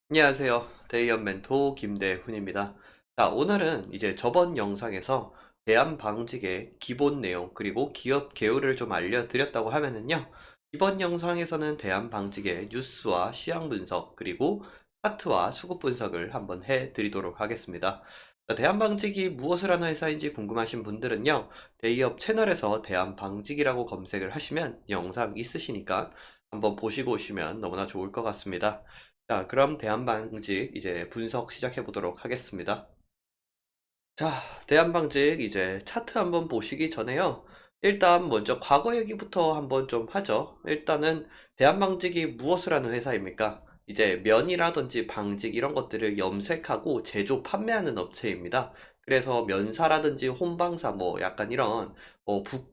안녕하세요. 대의원 멘토 김대훈입니다. 자, 오늘은 이제 저번 영상에서 대안방직의 기본 내용 그리고 기업 개요를 좀 알려드렸다고 하면은요. 이번 영상에서는 대안방직의 뉴스와 시황 분석 그리고 차트와 수급 분석을 한번 해드리도록 하겠습니다. 자, 대안방직이 무엇을 하는 회사인지 궁금하신 분들은요. 대기업 채널에서 대안방직이라고 검색을 하시면 영상 있으시니까 한번 보시고 오시면 너무나 좋을 것 같습니다. 자, 그럼 대한방직 이제 분석 시작해 보도록 하겠습니다. 자, 대한방직 이제 차트 한번 보시기 전에요. 일단 먼저 과거 얘기부터 한번 좀 하죠. 일단은 대한방직이 무엇을 하는 회사입니까? 이제 면이라든지 방직 이런 것들을 염색하고 제조, 판매하는 업체입니다. 그래서 면사라든지 혼방사 뭐 약간 이런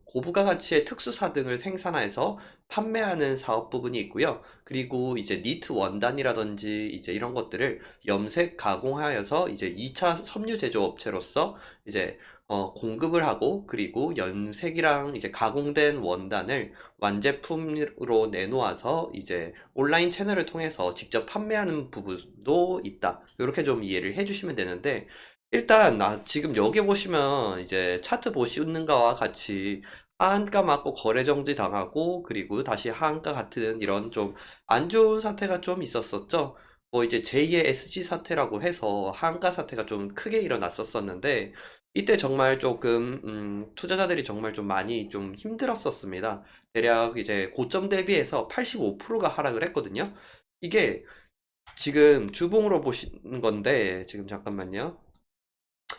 고부가 가치의 특수사 등을 생산해서 판매하는 사업 부분이 있고요. 그리고 이제 니트 원단이라든지 이제 이런 것들을 염색 가공하여서 이제 2차 섬유 제조 업체로서 이제 공급을 하고 그리고 염색이랑 이제 가공된 원단을 완제품으로 내놓아서 이제 온라인 채널을 통해서 직접 판매하는 부분도 있다. 이렇게 좀 이해를 해주시면 되는데 일단 나 지금 여기 보시면 이제 차트 보시는 거와 같이 하한가 맞고 거래 정지 당하고 그리고 다시 하한가 같은 이런 좀 안 좋은 사태가 좀 있었었죠. 뭐 이제 제2의 SG 사태라고 해서 하한가 사태가 좀 크게 일어났었었는데 이때 정말 조금 투자자들이 정말 좀 많이 좀 힘들었었습니다. 대략 이제 고점 대비해서 85%가 하락을 했거든요. 이게 지금 주봉으로 보시는 건데 지금 잠깐만요.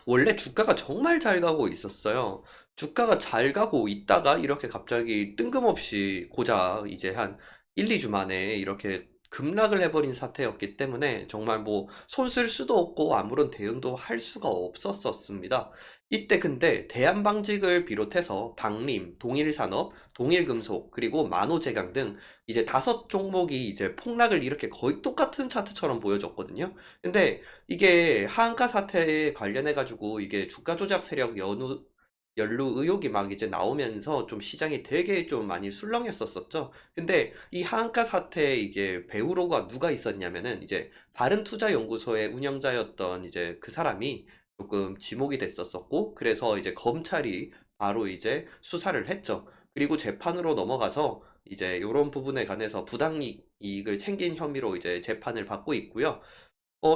원래 주가가 정말 잘 가고 있었어요. 주가가 잘 가고 있다가 이렇게 갑자기 뜬금없이 고작 이제 한 1, 2주 만에 이렇게 급락을 해버린 사태였기 때문에 정말 뭐 손 쓸 수도 없고 아무런 대응도 할 수가 없었었습니다. 이때 근데 대한방직을 비롯해서 방림, 동일산업, 동일금속, 그리고 만호제강 등 이제 5종목이 이제 폭락을 이렇게 거의 똑같은 차트처럼 보여줬거든요. 근데 이게 하한가 사태에 관련해 가지고 이게 주가 조작 세력 연루 의혹이 막 이제 나오면서 좀 시장이 되게 좀 많이 술렁했었었죠. 근데 이 하한가 사태에 이게 배우로가 누가 있었냐면은 이제 바른투자연구소의 운영자였던 이제 그 사람이 조금 지목이 됐었었고 그래서 이제 검찰이 바로 이제 수사를 했죠. 그리고 재판으로 넘어가서 이제 이런 부분에 관해서 부당이익을 챙긴 혐의로 이제 재판을 받고 있고요.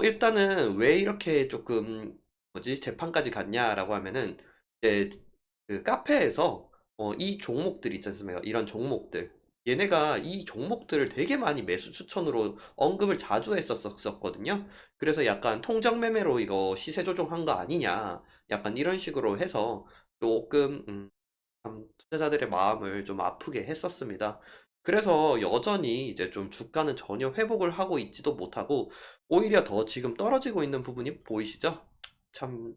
일단은 왜 이렇게 조금, 뭐지, 재판까지 갔냐라고 하면은, 이제 그 카페에서, 이 종목들 있지 않습니까? 이런 종목들. 얘네가 이 종목들을 되게 많이 매수 추천으로 언급을 자주 했었거든요. 그래서 약간 통정 매매로 이거 시세 조종한 거 아니냐. 약간 이런 식으로 해서 조금, 참 투자자들의 마음을 좀 아프게 했었습니다. 그래서 여전히 이제 좀 주가는 전혀 회복을 하고 있지도 못하고 오히려 더 지금 떨어지고 있는 부분이 보이시죠? 참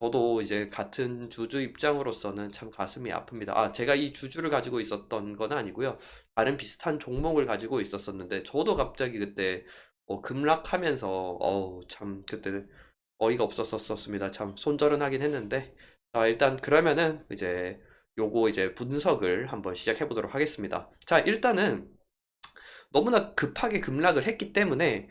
저도 이제 같은 주주 입장으로서는 참 가슴이 아픕니다. 아, 제가 이 주주를 가지고 있었던 건 아니고요. 다른 비슷한 종목을 가지고 있었었는데 저도 갑자기 그때 급락하면서 참 그때 어이가 없었었습니다. 참 손절은 하긴 했는데 자, 일단 그러면은 이제 요거 이제 분석을 한번 시작해 보도록 하겠습니다. 자, 일단은 너무나 급하게 급락을 했기 때문에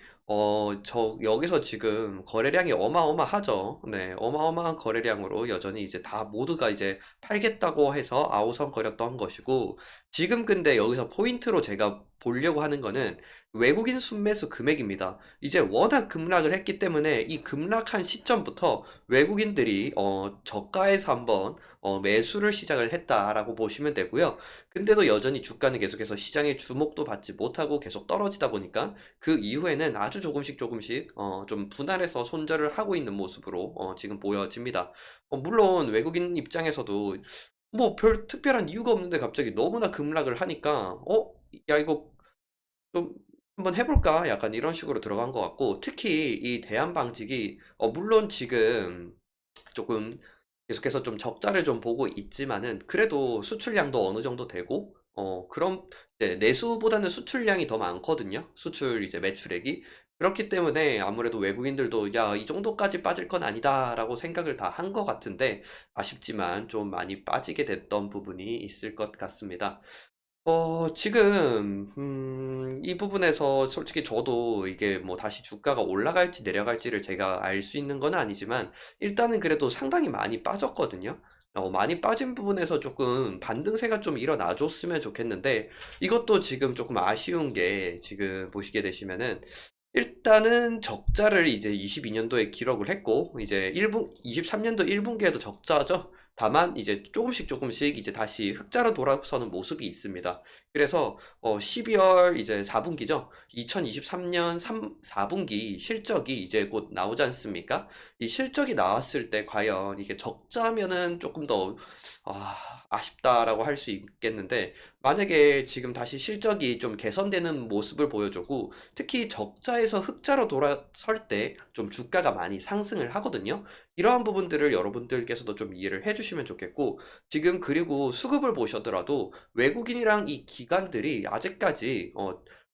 여기서 지금 거래량이 어마어마하죠. 네, 어마어마한 거래량으로 여전히 이제 다 모두가 이제 팔겠다고 해서 아우성거렸던 것이고 지금 근데 여기서 포인트로 제가 보려고 하는 거는 외국인 순매수 금액입니다. 이제 워낙 급락을 했기 때문에 이 급락한 시점부터 외국인들이 저가에서 한번 매수를 시작을 했다라고 보시면 되고요. 근데도 여전히 주가는 계속해서 시장의 주목도 받지 못하고 계속 떨어지다 보니까 그 이후에는 아주 조금씩 조금씩 좀 분할해서 손절을 하고 있는 모습으로 지금 보여집니다. 물론 외국인 입장에서도 뭐 별 특별한 이유가 없는데 갑자기 너무나 급락을 하니까 야 이거 좀 한번 해볼까? 약간 이런 식으로 들어간 것 같고 특히 이 대한방직이 물론 지금 조금 계속해서 좀 적자를 좀 보고 있지만은 그래도 수출량도 어느 정도 되고 그럼 이제 내수보다는 수출량이 더 많거든요. 수출 이제 매출액이 그렇기 때문에 아무래도 외국인들도 야, 이 정도까지 빠질 건 아니다라고 생각을 다 한 것 같은데 아쉽지만 좀 많이 빠지게 됐던 부분이 있을 것 같습니다. 지금, 이 부분에서 솔직히 저도 이게 뭐 다시 주가가 올라갈지 내려갈지를 제가 알 수 있는 건 아니지만, 일단은 그래도 상당히 많이 빠졌거든요. 많이 빠진 부분에서 조금 반등세가 좀 일어나 줬으면 좋겠는데, 이것도 지금 조금 아쉬운 게, 지금 보시게 되시면은, 일단은 적자를 이제 22년도에 기록을 했고, 이제 23년도 1분기에도 적자죠. 다만 이제 조금씩 조금씩 이제 다시 흑자로 돌아서는 모습이 있습니다. 그래서 12월 이제 4분기죠. 2023년 4분기 실적이 이제 곧 나오지 않습니까? 이 실적이 나왔을 때 과연 이게 적자면은 조금 더 아쉽다라고 할 수 있겠는데, 만약에 지금 다시 실적이 좀 개선되는 모습을 보여주고, 특히 적자에서 흑자로 돌아설 때 좀 주가가 많이 상승을 하거든요. 이러한 부분들을 여러분들께서도 좀 이해를 해주시면 좋겠고, 지금 그리고 수급을 보셔더라도 외국인이랑 이 기관들이 아직까지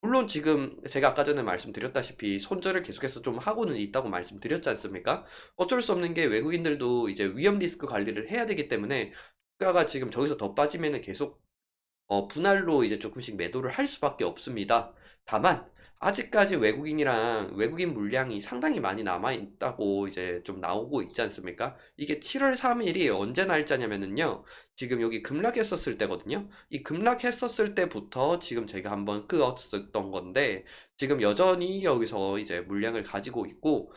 물론 지금 제가 아까 전에 말씀드렸다시피 손절을 계속해서 좀 하고는 있다고 말씀드렸지 않습니까? 어쩔 수 없는 게 외국인들도 이제 위험 리스크 관리를 해야 되기 때문에 주가가 지금 저기서 더 빠지면은 계속 분할로 이제 조금씩 매도를 할 수밖에 없습니다. 다만 아직까지 외국인 물량이 상당히 많이 남아 있다고 이제 좀 나오고 있지 않습니까? 이게 7월 3일이 언제 날짜냐면은요. 지금 여기 급락했었을 때거든요. 이 급락했었을 때부터 지금 제가 한번 끄었었던 건데, 지금 여전히 여기서 이제 물량을 가지고 있고,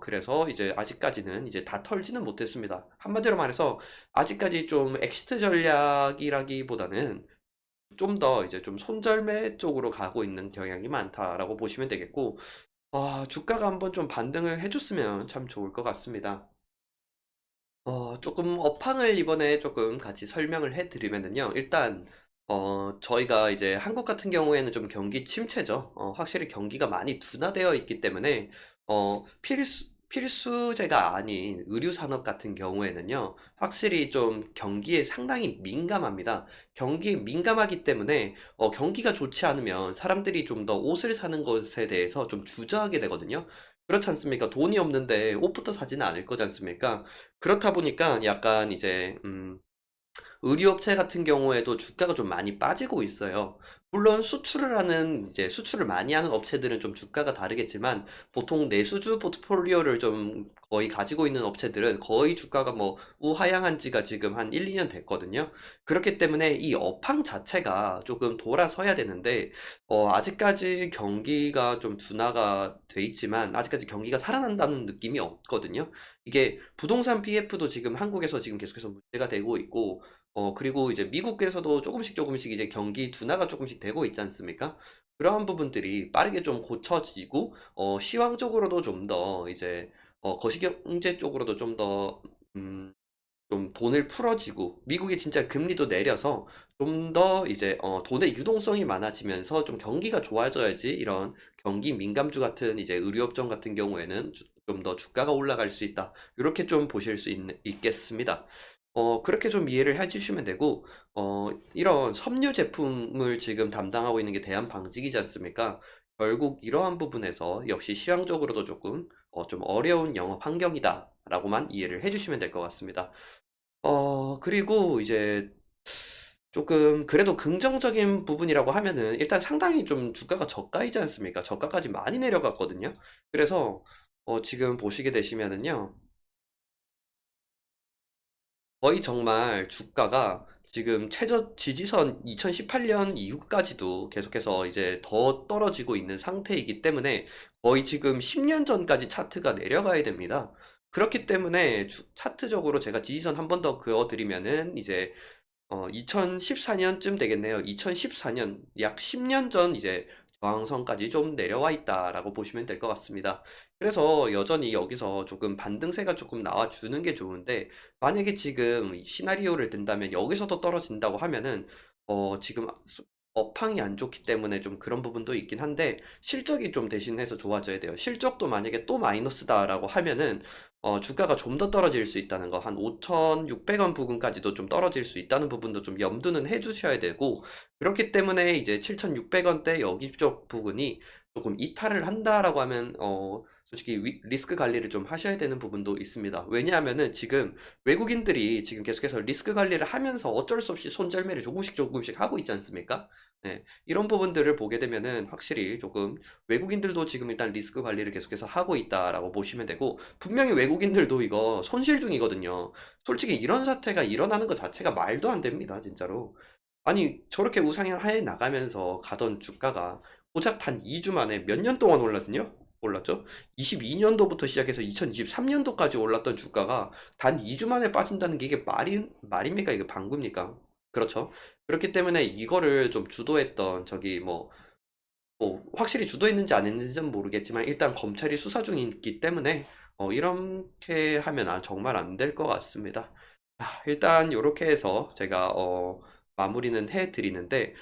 그래서 이제 아직까지는 이제 다 털지는 못했습니다. 한마디로 말해서 아직까지 좀 엑시트 전략이라기보다는 좀 더 이제 좀 손절매 쪽으로 가고 있는 경향이 많다라고 보시면 되겠고, 주가가 한번 좀 반등을 해줬으면 참 좋을 것 같습니다. 조금 업황을 이번에 조금 같이 설명을 해드리면은요. 일단, 저희가 이제 한국 같은 경우에는 좀 경기 침체죠. 확실히 경기가 많이 둔화되어 있기 때문에, 필수제가 아닌 의류 산업 같은 경우에는요. 확실히 좀 경기에 상당히 민감합니다. 경기에 민감하기 때문에, 경기가 좋지 않으면 사람들이 좀 더 옷을 사는 것에 대해서 좀 주저하게 되거든요. 그렇지 않습니까? 돈이 없는데 옷부터 사지는 않을 거지 않습니까? 그렇다 보니까 약간 이제 의류업체 같은 경우에도 주가가 좀 많이 빠지고 있어요. 물론 이제 수출을 많이 하는 업체들은 좀 주가가 다르겠지만, 보통 내수주 포트폴리오를 좀 거의 가지고 있는 업체들은 거의 주가가 뭐 우하향한 지가 지금 한 1, 2년 됐거든요. 그렇기 때문에 이 업황 자체가 조금 돌아서야 되는데, 아직까지 경기가 좀 둔화가 돼 있지만, 아직까지 경기가 살아난다는 느낌이 없거든요. 이게 부동산 PF도 지금 한국에서 지금 계속해서 문제가 되고 있고, 그리고 이제 미국에서도 조금씩 조금씩 이제 경기 둔화가 조금씩 되고 있지 않습니까? 그러한 부분들이 빠르게 좀 고쳐지고, 시황적으로도 좀 더 이제, 거시경제 쪽으로도 좀 더, 좀 돈을 풀어지고, 미국이 진짜 금리도 내려서 좀 더 이제, 돈의 유동성이 많아지면서 좀 경기가 좋아져야지 이런 경기 민감주 같은 이제 의료업종 같은 경우에는 좀 더 주가가 올라갈 수 있다. 이렇게 좀 보실 수 있겠습니다. 그렇게 좀 이해를 해주시면 되고, 이런 섬유 제품을 지금 담당하고 있는 게 대한방직이지 않습니까? 결국 이러한 부분에서 역시 시황적으로도 조금, 좀 어려운 영업 환경이다라고만 이해를 해주시면 될 것 같습니다. 그리고 이제 조금 그래도 긍정적인 부분이라고 하면은 일단 상당히 좀 주가가 저가이지 않습니까? 저가까지 많이 내려갔거든요. 그래서 지금 보시게 되시면은요. 거의 정말 주가가 지금 최저 지지선 2018년 이후까지도 계속해서 이제 더 떨어지고 있는 상태이기 때문에 거의 지금 10년 전까지 차트가 내려가야 됩니다. 그렇기 때문에 차트적으로 제가 지지선 한 번 더 그어드리면은 이제 2014년쯤 되겠네요. 2014년, 약 10년 전 이제 저항선까지 좀 내려와 있다라고 보시면 될 것 같습니다. 그래서 여전히 여기서 조금 반등세가 조금 나와주는 게 좋은데, 만약에 지금 이 시나리오를 든다면 여기서도 떨어진다고 하면은, 지금 업황이 안 좋기 때문에 좀 그런 부분도 있긴 한데, 실적이 좀 대신해서 좋아져야 돼요. 실적도 만약에 또 마이너스다라고 하면은, 주가가 좀 더 떨어질 수 있다는 거, 한 5,600원 부근까지도 좀 떨어질 수 있다는 부분도 좀 염두는 해 주셔야 되고, 그렇기 때문에 이제 7,600원대 여기 쪽 부분이 조금 이탈을 한다라고 하면 솔직히 리스크 관리를 좀 하셔야 되는 부분도 있습니다. 왜냐하면은 지금 외국인들이 지금 계속해서 리스크 관리를 하면서 어쩔 수 없이 손절매를 조금씩 조금씩 하고 있지 않습니까? 네, 이런 부분들을 보게 되면은 확실히 조금 외국인들도 지금 일단 리스크 관리를 계속해서 하고 있다라고 보시면 되고, 분명히 외국인들도 이거 손실 중이거든요. 솔직히 이런 사태가 일어나는 것 자체가 말도 안 됩니다, 진짜로. 아니, 저렇게 우상향하에 나가면서 가던 주가가 고작 단 2주 만에 몇 년 동안 올랐거든요? 올랐죠? 22년도부터 시작해서 2023년도까지 올랐던 주가가 단 2주 만에 빠진다는 게 이게 말입니까? 이게 방구입니까? 그렇죠? 그렇기 때문에 이거를 좀 주도했던 저기 확실히 주도했는지 안 했는지는 모르겠지만 일단 검찰이 수사 중이기 때문에 이렇게 하면 정말 안 될 것 같습니다. 자, 일단 이렇게 해서 제가 마무리는 해 드리는데,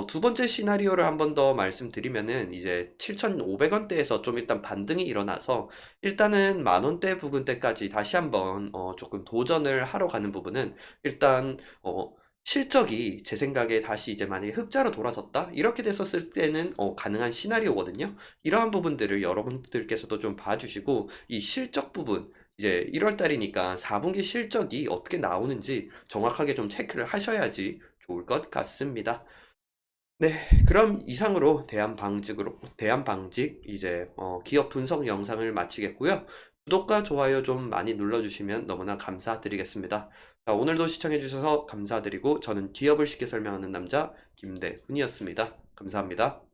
두 번째 시나리오를 한 번 더 말씀드리면은 이제 7,500원대에서 좀 일단 반등이 일어나서 일단은 만 원대 부근대까지 다시 한번 조금 도전을 하러 가는 부분은 일단 실적이 제 생각에 다시 이제 만약에 흑자로 돌아섰다 이렇게 됐었을 때는 가능한 시나리오거든요. 이러한 부분들을 여러분들께서도 좀 봐주시고, 이 실적 부분 이제 1월 달이니까 4분기 실적이 어떻게 나오는지 정확하게 좀 체크를 하셔야지 좋을 것 같습니다. 네, 그럼 이상으로 대한방직 이제 기업 분석 영상을 마치겠고요. 구독과 좋아요 좀 많이 눌러주시면 너무나 감사드리겠습니다. 자, 오늘도 시청해주셔서 감사드리고, 저는 기업을 쉽게 설명하는 남자 김대훈이었습니다. 감사합니다.